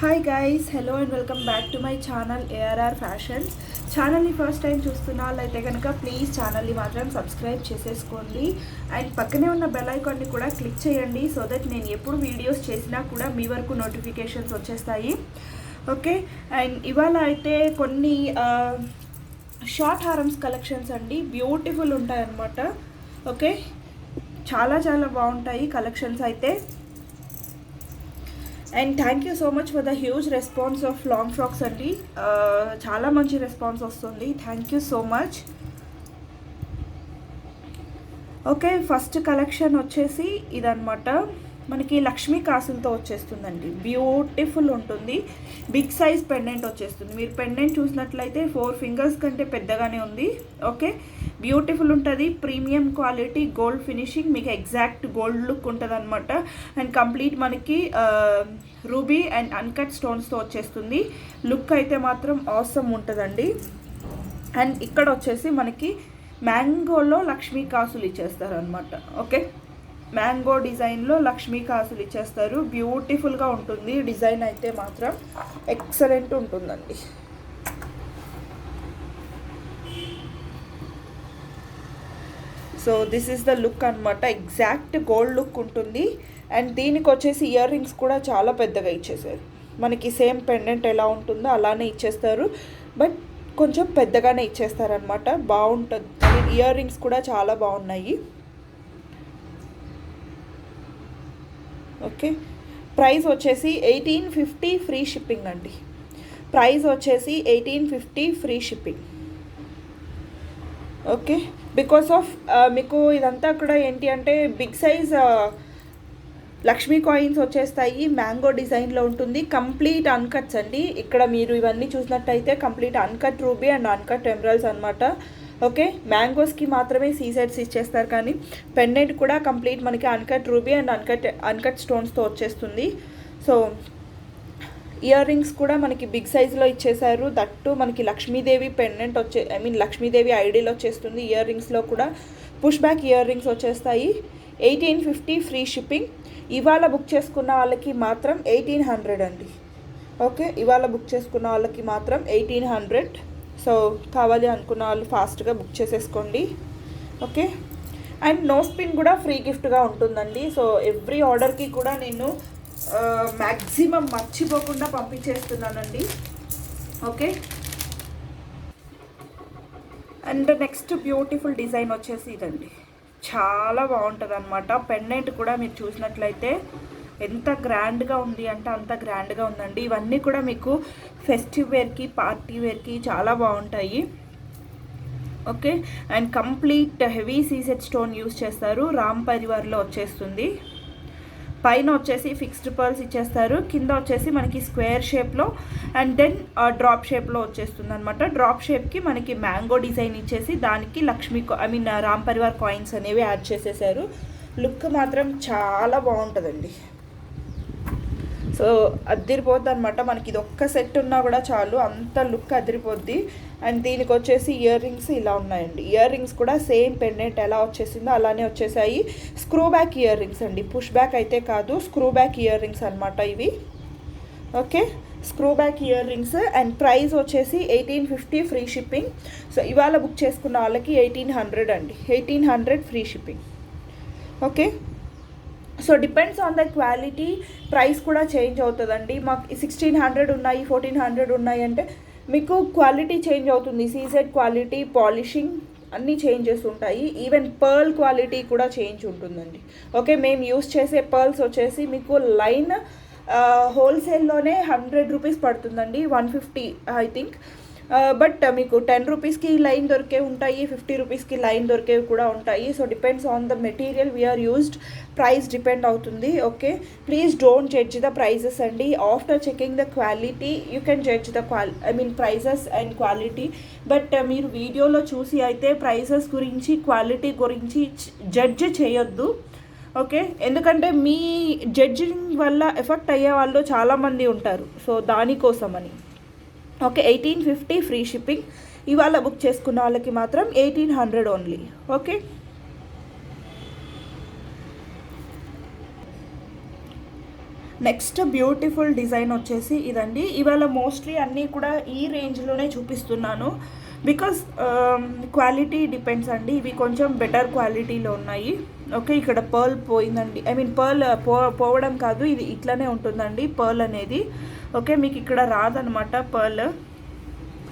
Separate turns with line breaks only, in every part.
Hi guys, hello and welcome back to my channel ARR fashions. ఛానల్ని first time చూస్తున్న వాళ్ళైతే కనుక please ఛానల్ని మాత్రం సబ్స్క్రైబ్ చేసేసుకోండి అండ్ పక్కనే ఉన్న బెల్ ఐకాన్ని కూడా క్లిక్ చేయండి సో దట్ నేను ఎప్పుడు వీడియోస్ చేసినా కూడా మీ వరకు నోటిఫికేషన్స్ వచ్చేస్తాయి. ఓకే, అండ్ ఇవాళ అయితే కొన్ని షార్ట్ హారమ్స్ కలెక్షన్స్ అండి, బ్యూటిఫుల్ ఉంటాయన్నమాట. ఓకే, చాలా చాలా బాగుంటాయి కలెక్షన్స్ అయితే. And thank you so much for the huge response of long frocks అండి. చాలా మంచి రెస్పాన్స్ వస్తుంది, thank you so much. Okay, first collection వచ్చేసి ఇదన్నమాట. మనకి లక్ష్మీ కాసులతో వచ్చేస్తుందండి, బ్యూటిఫుల్ ఉంటుంది. బిగ్ సైజ్ పెండెంట్ వచ్చేస్తుంది. మీరు పెండెంట్ చూసినట్లయితే 4 ఫింగర్స్ కంటే పెద్దగానే ఉంది. ఓకే, బ్యూటిఫుల్ ఉంటుంది. ప్రీమియం క్వాలిటీ గోల్డ్ ఫినిషింగ్, మీకు ఎగ్జాక్ట్ గోల్డ్ లుక్ ఉంటుంది అనమాట. అండ్ కంప్లీట్ మనకి రూబీ అండ్ అన్కట్ స్టోన్స్తో వచ్చేస్తుంది. లుక్ అయితే మాత్రం ఆసమ్ ఉంటుందండి. అండ్ ఇక్కడ వచ్చేసి మనకి మ్యాంగోలో లక్ష్మీ కాసులు ఇచ్చేస్తారు అనమాట. ఓకే, మ్యాంగో డిజైన్లో లక్ష్మీ కాసులు ఇచ్చేస్తారు. బ్యూటిఫుల్గా ఉంటుంది డిజైన్ అయితే మాత్రం, ఎక్సలెంట్ ఉంటుందండి. So this is the look అనమాట, ఎగ్జాక్ట్ గోల్డ్ లుక్ ఉంటుంది. అండ్ దీనికి వచ్చేసి ఇయర్ రింగ్స్ కూడా చాలా పెద్దగా ఇచ్చేసారు. మనకి సేమ్ పెండెంట్ ఎలా ఉంటుందో అలానే ఇచ్చేస్తారు, బట్ కొంచెం పెద్దగానే ఇచ్చేస్తారనమాట. బాగుంటుంది. ఇయర్ రింగ్స్ కూడా చాలా బాగున్నాయి. ఓకే, ప్రైస్ వచ్చేసి 1850 ఫ్రీ షిప్పింగ్ అండి. ప్రైస్ వచ్చేసి 1850 free shipping. Okay, because of మీకు ఇదంతా కూడా ఏంటి అంటే బిగ్ సైజ్ లక్ష్మీ కాయిన్స్ వచ్చేస్తాయి. మ్యాంగో డిజైన్లో ఉంటుంది. కంప్లీట్ అన్కట్స్ అండి. ఇక్కడ మీరు ఇవన్నీ చూసినట్టయితే complete uncut ruby and uncut emeralds అనమాట. ఓకే, మ్యాంగోస్కి మాత్రమే సీసెట్స్ ఇచ్చేస్తారు, కానీ పెండెంట్ కూడా కంప్లీట్ మనకి అన్కట్ రూబీ అండ్ అన్కట్ స్టోన్స్తో వచ్చేస్తుంది. సో ఇయర్ రింగ్స్ కూడా మనకి బిగ్ సైజులో ఇచ్చేసారు. దట్టు మనకి లక్ష్మీదేవి పెండెంట్ లక్ష్మీదేవి ఐడియల్ వచ్చేస్తుంది. ఇయర్ రింగ్స్లో కూడా పుష్ బ్యాక్ ఇయర్ రింగ్స్ వచ్చేస్తాయి. 1850 ఫ్రీ షిప్పింగ్. ఇవాళ బుక్ చేసుకున్న వాళ్ళకి మాత్రం 1800 అండి. ఓకే, ఇవాళ బుక్ చేసుకున్న వాళ్ళకి మాత్రం 1800. సో కావాలి అనుకున్న వాళ్ళు ఫాస్ట్గా బుక్ చేసేసుకోండి. ఓకే, అండ్ నో స్పిన్ కూడా ఫ్రీ గిఫ్ట్గా ఉంటుందండి. సో ఎవ్రీ ఆర్డర్కి కూడా నేను మ్యాక్సిమం మర్చిపోకుండా పంపించేస్తున్నానండి. Okay, and next beautiful design వచ్చేసి ఇదండి, చాలా బాగుంటుంది అనమాట. పెండెంట్ కూడా మీరు చూసినట్లయితే ఎంత గ్రాండ్గా ఉంది అంటే అంత గ్రాండ్గా ఉందండి. ఇవన్నీ కూడా మీకు ఫెస్టివ్ వేర్కి, పార్టీ వేర్కి చాలా బాగుంటాయి. Okay, and complete heavy CSAT stone use చేస్తారు. రామ్ పరివార్లో వచ్చేస్తుంది. పైన వచ్చేసి ఫిక్స్డ్ పర్ల్స్ ఇచ్చేస్తారు. కింద వచ్చేసి మనకి స్క్వేర్ షేప్లో అండ్ దెన్ డ్రాప్ షేప్లో వచ్చేస్తుంది అనమాట. డ్రాప్ షేప్కి మనకి మ్యాంగో డిజైన్ ఇచ్చేసి దానికి రామ్ పరివార్ కాయిన్స్ అనేవి యాడ్ చేసేసారు. లుక్ మాత్రం చాలా బాగుంటుందండి. సో అదిరిపోద్ది అనమాట. మనకి ఇది ఒక్క సెట్ ఉన్నా కూడా చాలు, అంత లుక్ అదిరిపోద్ది. అండ్ దీనికి వచ్చేసి ఇయర్ రింగ్స్ ఇలా ఉన్నాయండి. ఇయర్ రింగ్స్ కూడా సేమ్ పెండెంట్ ఎలా వచ్చేసిందో అలానే వచ్చేసాయి. స్క్రూ బ్యాక్ ఇయర్ రింగ్స్ అండి, పుష్ బ్యాక్ అయితే కాదు, స్క్రూ బ్యాక్ ఇయర్ రింగ్స్ అనమాట ఇవి. Okay, screw back ear rings. And price వచ్చేసి 1850 ఫ్రీ షిప్పింగ్. సో ఇవాళ బుక్ చేసుకున్న వాళ్ళకి 1800 అండి, 1800 free shipping. Okay, so depends on the quality, price కూడా చేంజ్ అవుతుందండి. మాకు 1600 ఉన్నాయి, 1400 ఉన్నాయి అంటే మీకు క్వాలిటీ చేంజ్ అవుతుంది. సీసెట్ క్వాలిటీ, పాలిషింగ్ అన్నీ చేంజెస్ ఉంటాయి. ఈవెన్ పర్ల్ క్వాలిటీ కూడా చేంజ్ ఉంటుందండి. ఓకే, మేము యూస్ చేసే పర్ల్స్ వచ్చేసి మీకు లైన్ హోల్సేల్లోనే 100 రూపీస్ పడుతుందండి, 150 ఐ థింక్. బట్ మీకు 10 రూపీస్కి లైన్ దొరికే ఉంటాయి, 50 రూపీస్కి లైన్ దొరికేవి కూడా ఉంటాయి. So depends on the material we are used, price depend అవుతుంది. Okay, please don't judge the prices అండి. After checking the quality you can judge the prices and quality. But మీరు వీడియోలో చూసి అయితే ప్రైజెస్ గురించి, క్వాలిటీ గురించి జడ్జ్ చేయొద్దు. ఓకే, ఎందుకంటే మీ జడ్జింగ్ వల్ల ఎఫెక్ట్ అయ్యే వాళ్ళు చాలామంది ఉంటారు. సో దానికోసమని. Okay, 1850 free shipping. ఇవాళ బుక్ చేసుకున్న వాళ్ళకి మాత్రం 1800 only. Okay, next beautiful design వచ్చేసి ఇదండి. ఇవాళ మోస్ట్లీ అన్నీ కూడా ఈ రేంజ్లోనే చూపిస్తున్నాను, బికాస్ క్వాలిటీ డిపెండ్స్ అండి. ఇవి కొంచెం బెటర్ క్వాలిటీలో ఉన్నాయి. ఓకే, ఇక్కడ పర్ల్ పోయిందండి, ఐ మీన్ పర్ల్ పోవడం కాదు, ఇది ఇట్లానే ఉంటుందండి పర్ల్ అనేది. ఓకే, మీకు ఇక్కడ రాదనమాట పర్ల్.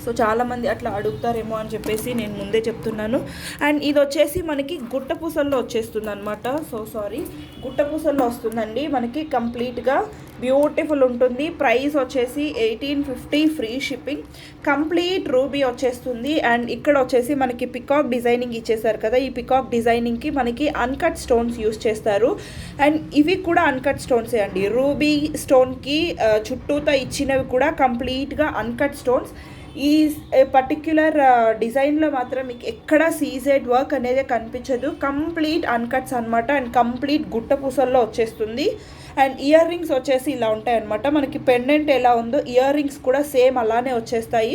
సో చాలామంది అట్లా అడుగుతారేమో అని చెప్పేసి నేను ముందే చెప్తున్నాను. అండ్ ఇది వచ్చేసి మనకి గుట్టపూసల్లో వచ్చేస్తుంది అనమాట. సో సారీ, గుట్టపూసల్లో వస్తుందండి మనకి. కంప్లీట్గా బ్యూటిఫుల్ ఉంటుంది. ప్రైస్ వచ్చేసి 1850 ఫ్రీ షిప్పింగ్. కంప్లీట్ రూబీ వచ్చేస్తుంది. అండ్ ఇక్కడ వచ్చేసి మనకి పికాక్ డిజైనింగ్ ఇచ్చేసారు కదా, ఈ పికాక్ డిజైనింగ్కి మనకి అన్కట్ స్టోన్స్ యూస్ చేస్తారు. అండ్ ఇవి కూడా అన్కట్ స్టోన్సే అండి. రూబీ స్టోన్కి చుట్టూతా ఇచ్చినవి కూడా కంప్లీట్గా అన్కట్ స్టోన్స్. ఈ పర్టిక్యులర్ డిజైన్లో మాత్రం మీకు ఎక్కడ సీజెడ్ వర్క్ అనేది కనిపించదు. కంప్లీట్ అన్కట్స్ అనమాట. అండ్ కంప్లీట్ గుట్టపూసల్లో వచ్చేస్తుంది. అండ్ ఇయర్ రింగ్స్ వచ్చేసి ఇలా ఉంటాయి అనమాట. మనకి పెండెంట్ ఎలా ఉందో ఇయర్ రింగ్స్ కూడా సేమ్ అలానే వచ్చేస్తాయి.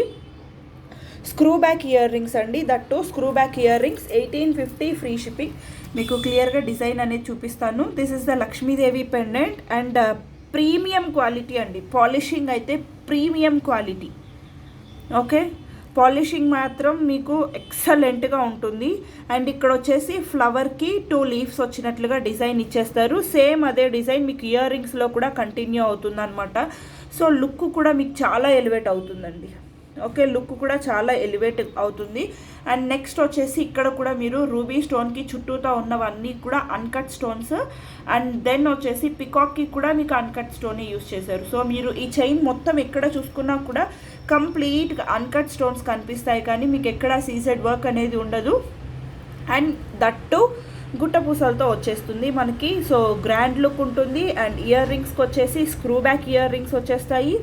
స్క్రూ బ్యాక్ ఇయర్ రింగ్స్ అండి, that screw back ear rings. 1850 free shipping. మీకు క్లియర్గా డిజైన్ అనేది చూపిస్తాను. This is the Lakshmidevi pendant. And premium quality అండి. పాలిషింగ్ అయితే ప్రీమియం క్వాలిటీ. ఓకే, పాలిషింగ్ మాత్రం మీకు ఎక్సలెంట్గా ఉంటుంది. అండ్ ఇక్కడ వచ్చేసి ఫ్లవర్కి 2 లీవ్స్ వచ్చినట్లుగా డిజైన్ ఇచ్చేస్తారు. సేమ్ అదే డిజైన్ మీకు ఇయర్ రింగ్స్లో కూడా కంటిన్యూ అవుతుంది అనమాట. సో లుక్ కూడా మీకు చాలా ఎలివేట్ అవుతుందండి. ఓకే, లుక్ కూడా చాలా ఎలివేట్ అవుతుంది. అండ్ నెక్స్ట్ వచ్చేసి ఇక్కడ కూడా మీరు రూబీ స్టోన్కి చుట్టూతో ఉన్నవన్నీ కూడా అన్కట్ స్టోన్స్. అండ్ దెన్ వచ్చేసి పికాక్కి కూడా మీకు అన్కట్ స్టోనే యూస్ చేశారు. సో మీరు ఈ చైన్ మొత్తం ఎక్కడ చూసుకున్నా కూడా కంప్లీట్గా అన్కట్ స్టోన్స్ కనిపిస్తాయి, కానీ మీకు ఎక్కడ సీజెడ్ వర్క్ అనేది ఉండదు. అండ్ దట్టు గుట్టపూసలతో వచ్చేస్తుంది మనకి. సో గ్రాండ్ లుక్ ఉంటుంది. అండ్ ఇయర్ రింగ్స్కి వచ్చేసి స్క్రూ బ్యాక్ ఇయర్ రింగ్స్ వచ్చేస్తాయి.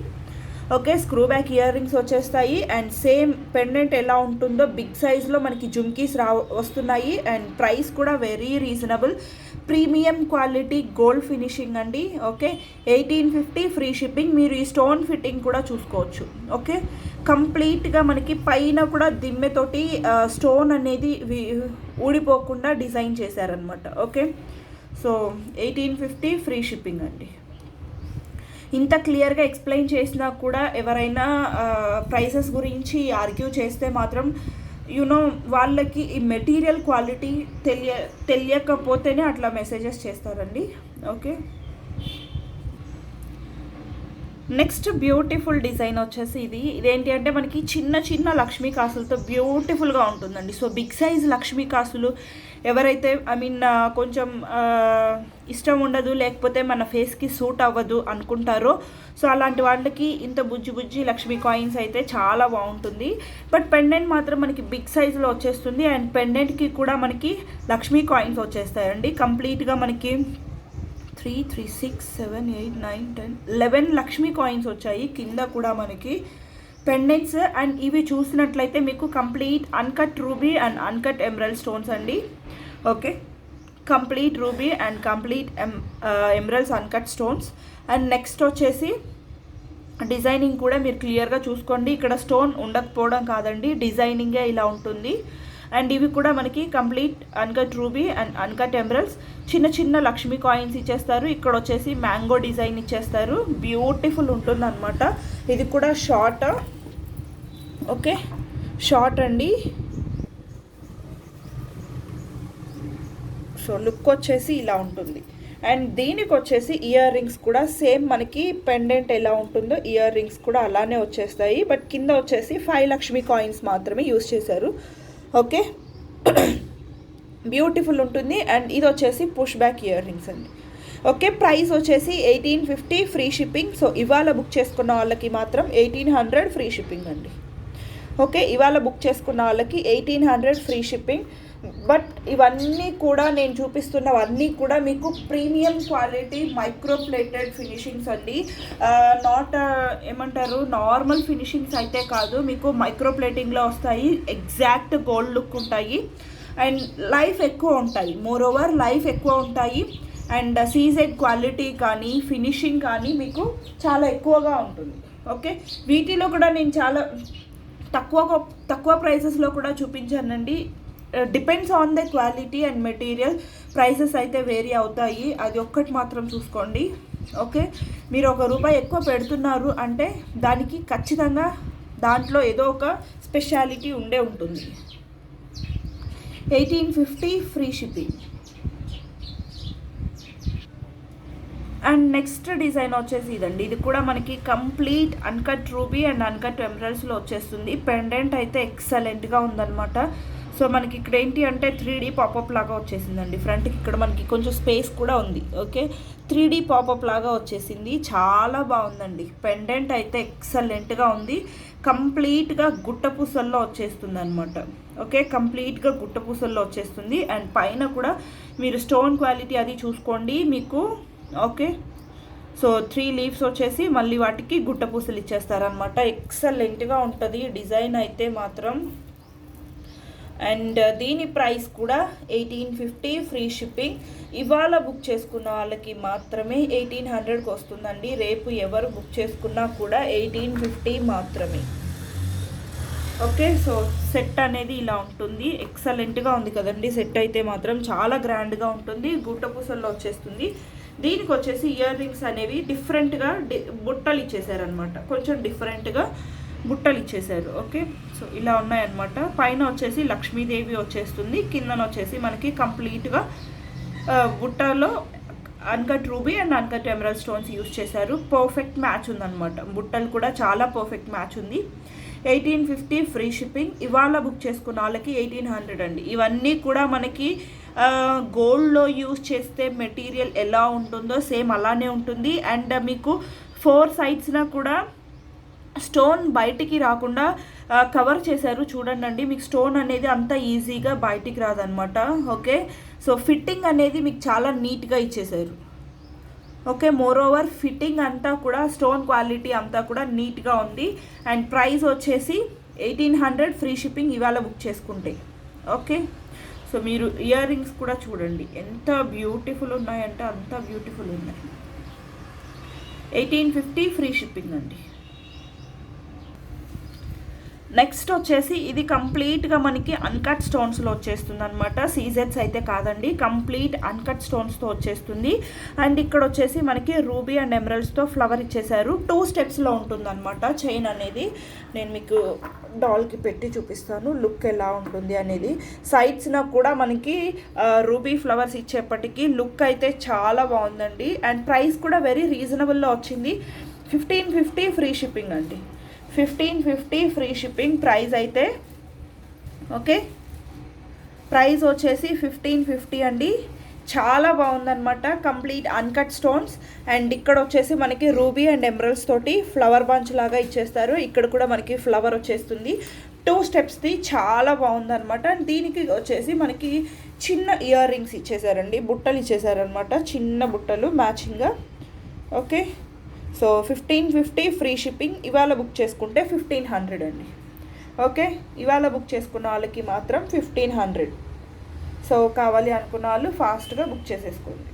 Okay, screw back ear rings వచ్చేస్తాయి. అండ్ సేమ్ పెండెంట్ ఎలా ఉంటుందో బిగ్ సైజ్లో మనకి జుమ్కీస్ వస్తున్నాయి. అండ్ ప్రైస్ కూడా very reasonable. Premium quality gold finishing అండి. Okay, 1850 free shipping. మీరు ఈ స్టోన్ ఫిట్టింగ్ కూడా చూసుకోవచ్చు. ఓకే, కంప్లీట్గా మనకి పైన కూడా దిమ్మెతోటి స్టోన్ అనేది ఊడిపోకుండా డిజైన్ చేశారనమాట. ఓకే, సో 1850 ఫ్రీ షిప్పింగ్ అండి. ఇంత క్లియర్గా ఎక్స్ప్లెయిన్ చేసినా కూడా ఎవరైనా ప్రైసెస్ గురించి ఆర్గ్యూ చేస్తే మాత్రం యూనో వాళ్ళకి ఈ మెటీరియల్ క్వాలిటీ తెలియకపోతేనే అట్లా మెసేజెస్ చేస్తారండి. ఓకే, నెక్స్ట్ బ్యూటిఫుల్ డిజైన్ వచ్చేసి ఇదేంటి అంటే మనకి చిన్న చిన్న లక్ష్మీ కాసులతో బ్యూటిఫుల్గా ఉంటుందండి. సో బిగ్ సైజ్ లక్ష్మీ కాసులు ఎవరైతే కొంచెం ఇష్టం ఉండదు, లేకపోతే మన ఫేస్కి సూట్ అవ్వదు అనుకుంటారో, సో అలాంటి వాళ్ళకి ఇంత బుజ్జి బుజ్జి లక్ష్మీ కాయిన్స్ అయితే చాలా బాగుంటుంది. బట్ పెండెంట్ మాత్రం మనకి బిగ్ సైజులో వచ్చేస్తుంది. అండ్ పెండెంట్కి కూడా మనకి లక్ష్మీ కాయిన్స్ వచ్చేస్తాయండి. కంప్లీట్గా మనకి 3, 3, 6, 7, 8, 9, 10, 11 లక్ష్మీ కాయిన్స్ వచ్చాయి. కింద కూడా మనకి పెండెంట్స్. అండ్ ఇవి చూసినట్లయితే మీకు complete uncut ruby and uncut emerald stones అండి. Okay, complete ruby and complete emeralds uncut stones. And next వచ్చేసి డిజైనింగ్ కూడా మీరు క్లియర్గా చూసుకోండి. ఇక్కడ స్టోన్ ఉండకపోవడం కాదండి, డిజైనింగే ఇలా ఉంటుంది. అండ్ ఇవి కూడా మనకి complete uncut ruby and uncut emeralds. చిన్న చిన్న లక్ష్మీ కాయిన్స్ ఇచ్చేస్తారు. ఇక్కడ వచ్చేసి మ్యాంగో డిజైన్ ఇచ్చేస్తారు. బ్యూటిఫుల్ ఉంటుంది అనమాట. ఇది కూడా షార్ట్. ఓకే, షార్ట్ అండి. సో లుక్ వచ్చేసి ఇలా ఉంటుంది. అండ్ దీనికి వచ్చేసి ఇయర్ రింగ్స్ కూడా సేమ్ మనకి పెండెంట్ ఎలా ఉంటుందో ఇయర్ రింగ్స్ కూడా అలానే వచ్చేస్తాయి. బట్ కింద వచ్చేసి 5 లక్ష్మీ కాయిన్స్ మాత్రమే యూస్ చేశారు. ఓకే, బ్యూటిఫుల్ ఉంటుంది. అండ్ ఇది వచ్చేసి పుష్ బ్యాక్ ఇయర్ రింగ్స్ అండి. ఓకే, ప్రైస్ వచ్చేసి 1850 ఫ్రీ షిప్పింగ్. సో ఇవాళ బుక్ చేసుకున్న వాళ్ళకి మాత్రం 1800 ఫ్రీ షిప్పింగ్ అండి. ఓకే, ఇవాళ బుక్ చేసుకున్న వాళ్ళకి 1800 ఫ్రీ షిప్పింగ్. బట్ ఇవన్నీ కూడా నేను చూపిస్తున్నవన్నీ కూడా మీకు premium quality micro plated finishings అండి. ఏమంటారు, నార్మల్ ఫినిషింగ్స్ అయితే కాదు, మీకు మైక్రో ప్లేటింగ్లో వస్తాయి. ఎగ్జాక్ట్ గోల్డ్ లుక్ ఉంటాయి. అండ్ లైఫ్ ఎక్కువ ఉంటాయి. మోరోవర్ లైఫ్ ఎక్కువ ఉంటాయి. అండ్ సీజెడ్ క్వాలిటీ కానీ ఫినిషింగ్ కానీ మీకు చాలా ఎక్కువగా ఉంటుంది. ఓకే, వీటిలో కూడా నేను చాలా తక్కువ ప్రైసెస్లో కూడా చూపించానండి. Depends on the quality and material, prices అయితే వేరీ అవుతాయి. అది ఒక్కటి మాత్రం చూసుకోండి. ఓకే, మీరు ₹1 ఎక్కువ పెడుతున్నారు అంటే దానికి ఖచ్చితంగా దాంట్లో ఏదో ఒక స్పెషాలిటీ ఉంటుంది. 1850 free shipping. And next design వచ్చేసి ఇదండి. ఇది కూడా మనకి complete uncut ruby and uncut ఎమరల్డ్స్లో వచ్చేస్తుంది. పెండెంట్ అయితే ఎక్సలెంట్గా ఉందన్నమాట. సో మనకి ఇక్కడ ఏంటి అంటే 3D పాపప్ లాగా వచ్చేసిందండి. ఫ్రంట్కి ఇక్కడ మనకి కొంచెం స్పేస్ కూడా ఉంది. ఓకే, 3D పాపప్ లాగా వచ్చేసింది. చాలా బాగుందండి. పెండెంట్ అయితే ఎక్సలెంట్గా ఉంది. కంప్లీట్గా గుట్టపూసల్లో వచ్చేస్తుంది అనమాట. ఓకే, కంప్లీట్గా గుట్టపూసల్లో వచ్చేస్తుంది. అండ్ పైన కూడా మీరు స్టోన్ క్వాలిటీ అది చూసుకోండి మీకు. ఓకే, సో 3 లీవ్స్ వచ్చేసి మళ్ళీ వాటికి గుట్టపూసలు ఇచ్చేస్తారనమాట. ఎక్సలెంట్గా ఉంటుంది డిజైన్ అయితే మాత్రం. అండ్ దీని ప్రైస్ కూడా 1850 ఫ్రీ షిప్పింగ్. ఇవాళ బుక్ చేసుకున్న వాళ్ళకి మాత్రమే 1800కి వస్తుందండి. రేపు ఎవరు బుక్ చేసుకున్నా కూడా 1850 మాత్రమే. ఓకే, సో సెట్ అనేది ఇలా ఉంటుంది. ఎక్సలెంట్గా ఉంది కదండి. సెట్ అయితే మాత్రం చాలా గ్రాండ్గా ఉంటుంది. గుట్టపూసల్లో వచ్చేస్తుంది. దీనికి వచ్చేసి ఇయర్ రింగ్స్ అనేవి డిఫరెంట్గా బుట్టలు ఇచ్చేసారనమాట. కొంచెం డిఫరెంట్గా బుట్టలు ఇచ్చేసారు. ఓకే, సో ఇలా ఉన్నాయన్నమాట. పైన వచ్చేసి లక్ష్మీదేవి వచ్చేస్తుంది. కిందన వచ్చేసి మనకి కంప్లీట్గా బుట్టలో uncut ruby and uncut emerald stones use చేశారు. పర్ఫెక్ట్ మ్యాచ్ ఉందన్నమాట. బుట్టలు కూడా చాలా పర్ఫెక్ట్ మ్యాచ్ ఉంది. 1850 ఫ్రీ షిప్పింగ్. ఇవాళ బుక్ చేసుకున్న వాళ్ళకి 1800 అండి. ఇవన్నీ కూడా మనకి గోల్డ్లో యూజ్ చేస్తే మెటీరియల్ ఎలా ఉంటుందో సేమ్ అలానే ఉంటుంది. అండ్ మీకు 4 సైడ్స్న కూడా స్టోన్ బయటికి రాకుండా కవర్ చేశారు. చూడండి, మీకు స్టోన్ అనేది అంత ఈజీగా బయటికి రాదనమాట. ఓకే, సో ఫిట్టింగ్ అనేది మీకు చాలా నీట్గా ఇచ్చేసారు. ఓకే, మోర్ ఓవర్ ఫిట్టింగ్ అంతా కూడా స్టోన్ క్వాలిటీ అంతా కూడా నీట్గా ఉంది. అండ్ ప్రైస్ వచ్చేసి 1800 ఫ్రీ షిప్పింగ్ ఇవాళ బుక్ చేసుకుంటే. ఓకే, సో మీరు ఇయర్ రింగ్స్ కూడా చూడండి ఎంత బ్యూటిఫుల్ ఉన్నాయంటే అంత బ్యూటిఫుల్ ఉన్నాయి. 1850 ఫ్రీ షిప్పింగ్ అండి. నెక్స్ట్ వచ్చేసి ఇది కంప్లీట్గా మనకి అన్కట్ స్టోన్స్లో వచ్చేస్తుంది అనమాట. సీజెట్స్ అయితే కాదండి, కంప్లీట్ అన్కట్ స్టోన్స్తో వచ్చేస్తుంది. అండ్ ఇక్కడ వచ్చేసి మనకి రూబీ అండ్ ఎమరల్డ్స్తో ఫ్లవర్ ఇచ్చేసారు. 2 స్టెప్స్లో ఉంటుంది అనమాట చైన్ అనేది. నేను మీకు డాల్కి పెట్టి చూపిస్తాను లుక్ ఎలా ఉంటుంది అనేది. సైడ్స్న కూడా మనకి రూబీ ఫ్లవర్స్ ఇచ్చేప్పటికీ లుక్ అయితే చాలా బాగుందండి. అండ్ ప్రైస్ కూడా వెరీ రీజనబుల్లో వచ్చింది. 1550 ఫ్రీ షిప్పింగ్ అండి. 1550 ఫ్రీ షిప్పింగ్ ప్రైస్ అయితే. ఓకే, ప్రైస్ వచ్చేసి 1550 అండి. చాలా బాగుందన్నమాట. Complete uncut stones. అండ్ ఇక్కడ వచ్చేసి మనకి రూబీ అండ్ ఎమరల్డ్స్ తోటి ఫ్లవర్ బంచ్ లాగా ఇచ్చేస్తారు. ఇక్కడ కూడా మనకి ఫ్లవర్ వచ్చేస్తుంది. 2 స్టెప్స్ది చాలా బాగుందన్నమాట. అండ్ దీనికి వచ్చేసి మనకి చిన్న ఇయర్ రింగ్స్ ఇచ్చేసారండి. బుట్టలు ఇచ్చేసారనమాట, చిన్న బుట్టలు మ్యాచింగ్గా. Okay, so 1550 free shipping. ఇవాళ బుక్ చేసుకుంటే 1500 అండి. ఓకే, ఇవాళ బుక్ చేసుకున్న వాళ్ళకి మాత్రం 1500. సో కావాలి అనుకున్న వాళ్ళు ఫాస్ట్గా బుక్ చేసేసుకోండి.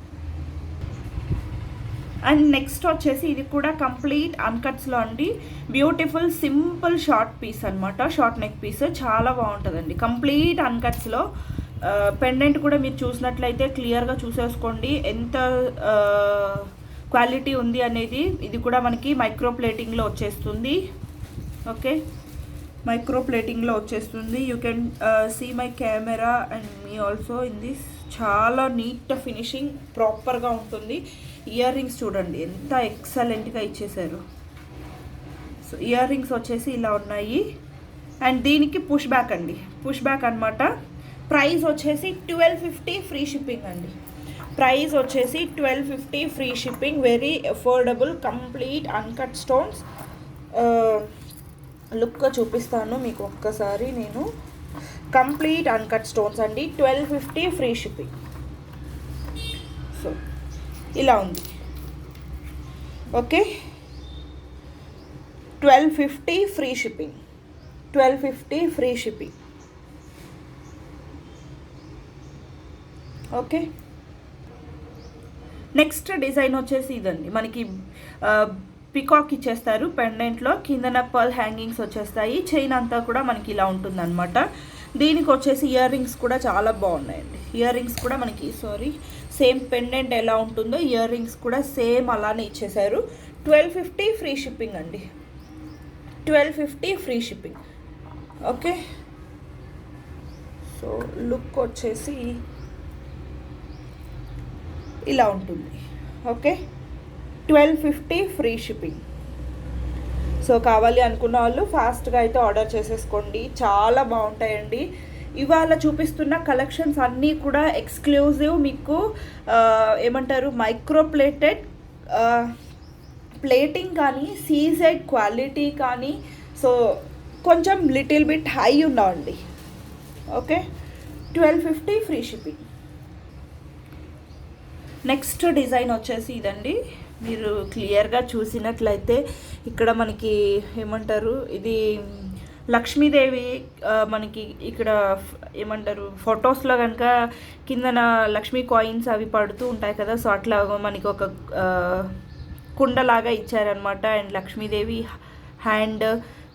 అండ్ నెక్స్ట్ వచ్చేసి ఇది కూడా కంప్లీట్ అన్కట్స్లో అండి. బ్యూటిఫుల్ సింపుల్ షార్ట్ పీస్ అనమాట. షార్ట్ నెక్ పీస్ చాలా బాగుంటుందండి. కంప్లీట్ అన్కట్స్లో పెండెంట్ కూడా మీరు చూసినట్లయితే క్లియర్గా చూసేసుకోండి ఎంత క్వాలిటీ ఉంది అనేది. ఇది కూడా మనకి మైక్రో ప్లేటింగ్లో వచ్చేస్తుంది. ఓకే, మైక్రో ప్లేటింగ్లో వచ్చేస్తుంది. You can see my camera and me also in this. చాలా నీట్ ఫినిషింగ్ ప్రాపర్గా ఉంటుంది. ఇయర్ రింగ్స్ చూడండి ఎంత ఎక్సలెంట్గా ఇచ్చేసారు. సో ఇయర్ రింగ్స్ వచ్చేసి ఇలా ఉన్నాయి. అండ్ దీనికి పుష్ బ్యాక్ అండి, పుష్ బ్యాక్ అనమాట. ప్రైస్ వచ్చేసి 1250 ఫ్రీ షిప్పింగ్ అండి. ప్రైస్ వచ్చేసి 1250 free shipping. Very affordable. Complete uncut stones. లుక్గా చూపిస్తాను మీకు ఒక్కసారి నేను. కంప్లీట్ అన్కట్ స్టోన్స్ అండి. 1250 ఫ్రీ షిప్పింగ్. సో ఇలా ఉంది. Okay, 1250 free shipping. 1250 free shipping. Okay, next design వచ్చేసి ఇదండి. మనకి పికాక్ ఇచ్చేస్తారు పెండెంట్లో. కిందన పర్ల్ హ్యాంగింగ్స్ వచ్చేస్తాయి. చైన్ అంతా కూడా మనకి ఇలా ఉంటుందన్నమాట. దీనికి వచ్చేసి ఇయర్ రింగ్స్ కూడా చాలా బాగున్నాయండి. ఇయర్ రింగ్స్ కూడా మనకి సేమ్ పెండెంట్ ఎలా ఉంటుందో ఇయర్ రింగ్స్ కూడా సేమ్ అలానే ఇచ్చేసారు. 1250 ఫ్రీ షిప్పింగ్ అండి. 1250 free shipping. Okay, so look వచ్చేసి ఇలా ఉంటుంది. Okay, 1250 free shipping. సో కావాలి అనుకున్న వాళ్ళు ఫాస్ట్గా అయితే ఆర్డర్ చేసేసుకోండి. చాలా బాగుంటాయండి. ఇవాళ చూపిస్తున్న కలెక్షన్స్ అన్నీ కూడా ఎక్స్క్లూజివ్, మీకు ఏమంటారు మైక్రో ప్లేటెడ్ ప్లేటింగ్ కానీ సీజెడ్ క్వాలిటీ కానీ, సో కొంచెం లిటిల్ బిట్ హై ఉన్నాయండి. Okay, 1250 free shipping. Next design వచ్చేసి ఇదండి. మీరు క్లియర్గా చూసినట్లయితే ఇక్కడ మనకి ఏమంటారు, ఇది లక్ష్మీదేవి మనకి ఇక్కడ ఏమంటారు ఫొటోస్లో కనుక కిందన లక్ష్మీ కాయిన్స్ అవి పడుతూ ఉంటాయి కదా, సో అట్లా మనకి ఒక కుండలాగా ఇచ్చారనమాట. అండ్ లక్ష్మీదేవి హ్యాండ్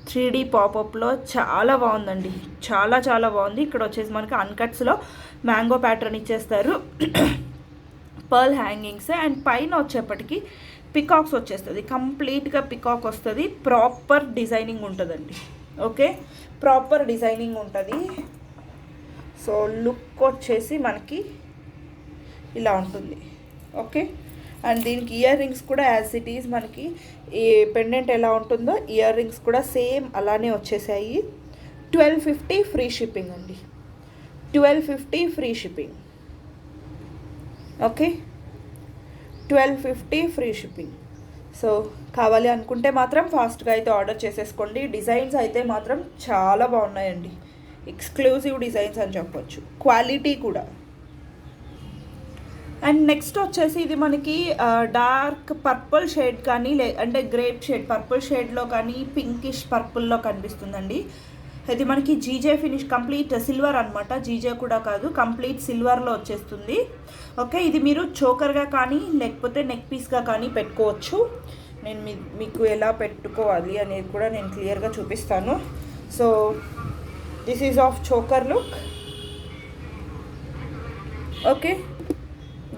3D పాపప్లో చాలా బాగుందండి, చాలా చాలా బాగుంది. ఇక్కడ వచ్చేసి మనకి అన్కట్స్లో మ్యాంగో ప్యాటర్న్ ఇచ్చేస్తారు, పర్ల్ హ్యాంగింగ్స్, అండ్ పైన వచ్చేప్పటికి పికాక్స్ వచ్చేస్తుంది. కంప్లీట్గా పికాక్ వస్తుంది. ప్రాపర్ డిజైనింగ్ ఉంటుందండి. ఓకే, ప్రాపర్ డిజైనింగ్ ఉంటుంది. సో లుక్ వచ్చేసి మనకి ఇలా ఉంటుంది. ఓకే, అండ్ దీనికి ఇయర్ రింగ్స్ కూడా యాజ్ ఇట్ ఈజ్ మనకి ఈ పెండెంట్ ఎలా ఉంటుందో ఇయర్ రింగ్స్ కూడా సేమ్ అలానే వచ్చేసాయి. 1250 ఫ్రీ షిప్పింగ్ అండి. 1250 free shipping. Okay, 1250 free shipping. So కావాలి అనుకుంటే మాత్రం ఫాస్ట్గా అయితే ఆర్డర్ చేసేసుకోండి. డిజైన్స్ అయితే మాత్రం చాలా బాగున్నాయండి. ఎక్స్క్లూజివ్ డిజైన్స్ అని చెప్పొచ్చు, క్వాలిటీ కూడా. అండ్ నెక్స్ట్ వచ్చేసి ఇది మనకి డార్క్ పర్పుల్ షేడ్ కానీ అంటే గ్రేప్ షేడ్ పర్పుల్ షేడ్లో కానీ పింకిష్ పర్పుల్లో కనిపిస్తుందండి. ఇది మనకి జీజే ఫినిష్, కంప్లీట్ సిల్వర్ అనమాట. జీజే కూడా కాదు, కంప్లీట్ సిల్వర్లో వచ్చేస్తుంది. ఓకే, ఇది మీరు చోకర్గా కానీ లేకపోతే నెక్ పీస్గా కానీ పెట్టుకోవచ్చు. నేను మీకు ఎలా పెట్టుకోవాలి అనేది కూడా నేను క్లియర్గా చూపిస్తాను. So this is of choker look. Okay,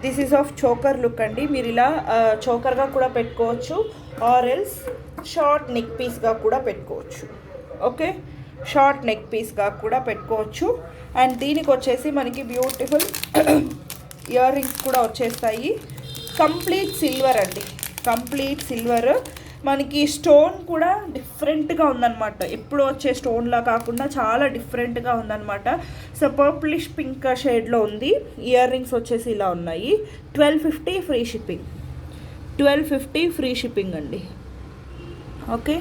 this is of choker look అండి. మీరు ఇలా చోకర్గా కూడా పెట్టుకోవచ్చు, ఆర్ ఎల్స్ షార్ట్ నెక్ పీస్గా కూడా పెట్టుకోవచ్చు. ఓకే, షార్ట్ నెక్ పీస్గా కూడా పెట్టుకోవచ్చు. అండ్ దీనికి వచ్చేసి మనకి బ్యూటిఫుల్ ఇయర్ రింగ్స్ కూడా వచ్చేస్తాయి. కంప్లీట్ సిల్వర్ అండి, కంప్లీట్ సిల్వర్. మనకి స్టోన్ కూడా డిఫరెంట్గా ఉందన్నమాట. ఎప్పుడు వచ్చే స్టోన్లా కాకుండా చాలా డిఫరెంట్గా ఉందన్నమాట. సో పర్పులిష్ పింక్ షేడ్లో ఉంది. ఇయర్ రింగ్స్ వచ్చేసి ఇలా ఉన్నాయి. 1250 ఫ్రీ షిప్పింగ్. 1250 ఫ్రీ షిప్పింగ్ అండి. Okay,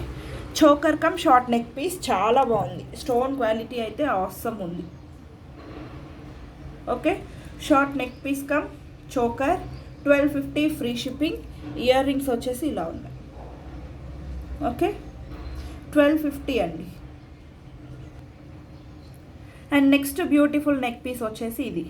choker cum short neck piece చాలా బాగుంది. స్టోన్ క్వాలిటీ అయితే ఆసమ్ ఉంది. Okay, short neck piece cum choker, 1250 free shipping. Ear rings వచ్చేసి ఇలా ఉన్నాయి. ఓకే, 1250 అండి. And next beautiful neck piece వచ్చేసి ఇది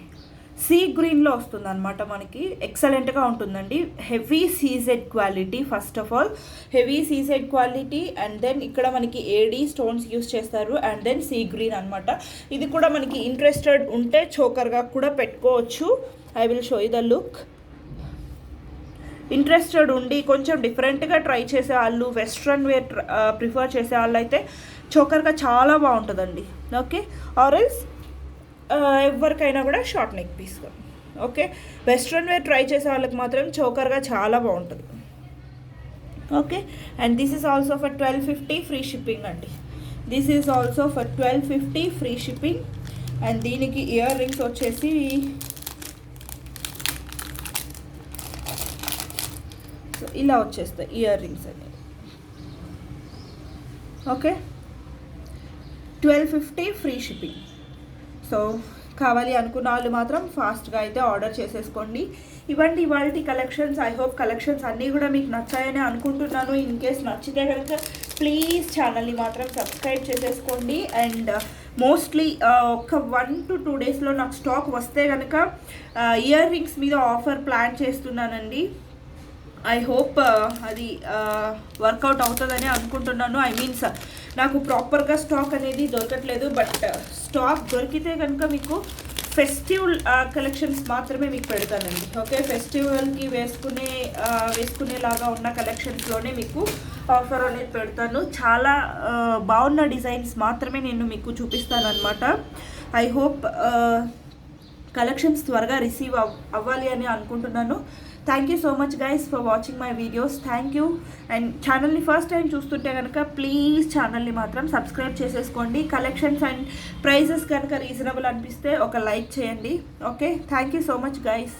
సీ గ్రీన్లో వస్తుంది అనమాట. మనకి ఎక్సలెంట్గా ఉంటుందండి. Heavy CZ quality, first of all heavy CZ quality. And then ఇక్కడ మనకి ఏడీ స్టోన్స్ యూస్ చేస్తారు. అండ్ దెన్ సీ గ్రీన్ అనమాట. ఇది కూడా మనకి ఇంట్రెస్టెడ్ ఉంటే చోకర్గా కూడా పెట్టుకోవచ్చు. I will show you the look. Interested ఉండి కొంచెం డిఫరెంట్గా ట్రై చేసే వాళ్ళు, వెస్ట్రన్ వేర్ ప్రిఫర్ చేసే వాళ్ళు అయితే చోకర్గా చాలా బాగుంటుందండి. ఓకే, ఆర్ ఎల్స్ ఎవరికైనా కూడా షార్ట్ నెక్ పీస్గా. ఓకే, వెస్ట్రన్ వేర్ ట్రై చేసే వాళ్ళకి మాత్రం చోకర్గా చాలా బాగుంటుంది. Okay, and this is also for 1250 free shipping అండి. This is also for 1250 free shipping. And దీనికి ఇయర్ రింగ్స్ వచ్చేసి సో ఇలా వచ్చేస్తాయి ఇయర్ రింగ్స్ అనేవి. Okay, 1250 free shipping. సో కావాలి అనుకున్న వాళ్ళు మాత్రం ఫాస్ట్గా అయితే ఆర్డర్ చేసేసుకోండి. ఇవ్వండి ఇవాల్టి కలెక్షన్స్. ఐ హోప్ కలెక్షన్స్ అన్నీ కూడా మీకు నచ్చాయని అనుకుంటున్నాను. ఇన్ కేస్ నచ్చితే కనుక ప్లీజ్ ఛానల్ని మాత్రం సబ్స్క్రైబ్ చేసేసుకోండి. అండ్ మోస్ట్లీ ఒక 1 to 2 డేస్లో నాకు స్టాక్ వస్తే కనుక ఇయర్ రింగ్స్ మీద ఆఫర్ ప్లాన్ చేస్తున్నానండి. ఐ హోప్ అది వర్కౌట్ అవుతుందని అనుకుంటున్నాను. ఐ మీన్స్ నాకు ప్రాపర్గా స్టాక్ అనేది దొరకట్లేదు. బట్ స్టాక్ దొరికితే కనుక మీకు ఫెస్టివ్ కలెక్షన్స్ మాత్రమే మీకు పెడతానండి. ఓకే, ఫెస్టివల్కి వేసుకునేలాగా ఉన్న కలెక్షన్స్లోనే మీకు ఆఫర్ అనేది పెడతాను. చాలా బాగున్న డిజైన్స్ మాత్రమే నేను మీకు చూపిస్తాను అనమాట. ఐ హోప్ కలెక్షన్స్ త్వరగా రిసీవ్ అవ్వాలి అని అనుకుంటున్నాను. Thank you so much guys for watching my videos. Thank you. And ఛానల్ని ఫస్ట్ టైం చూస్తుంటే కనుక ప్లీజ్ ఛానల్ని మాత్రం సబ్స్క్రైబ్ చేసేసుకోండి. కలెక్షన్స్ అండ్ ప్రైజెస్ కనుక రీజనబుల్ అనిపిస్తే ఒక లైక్ చేయండి. Okay, thank you so much guys.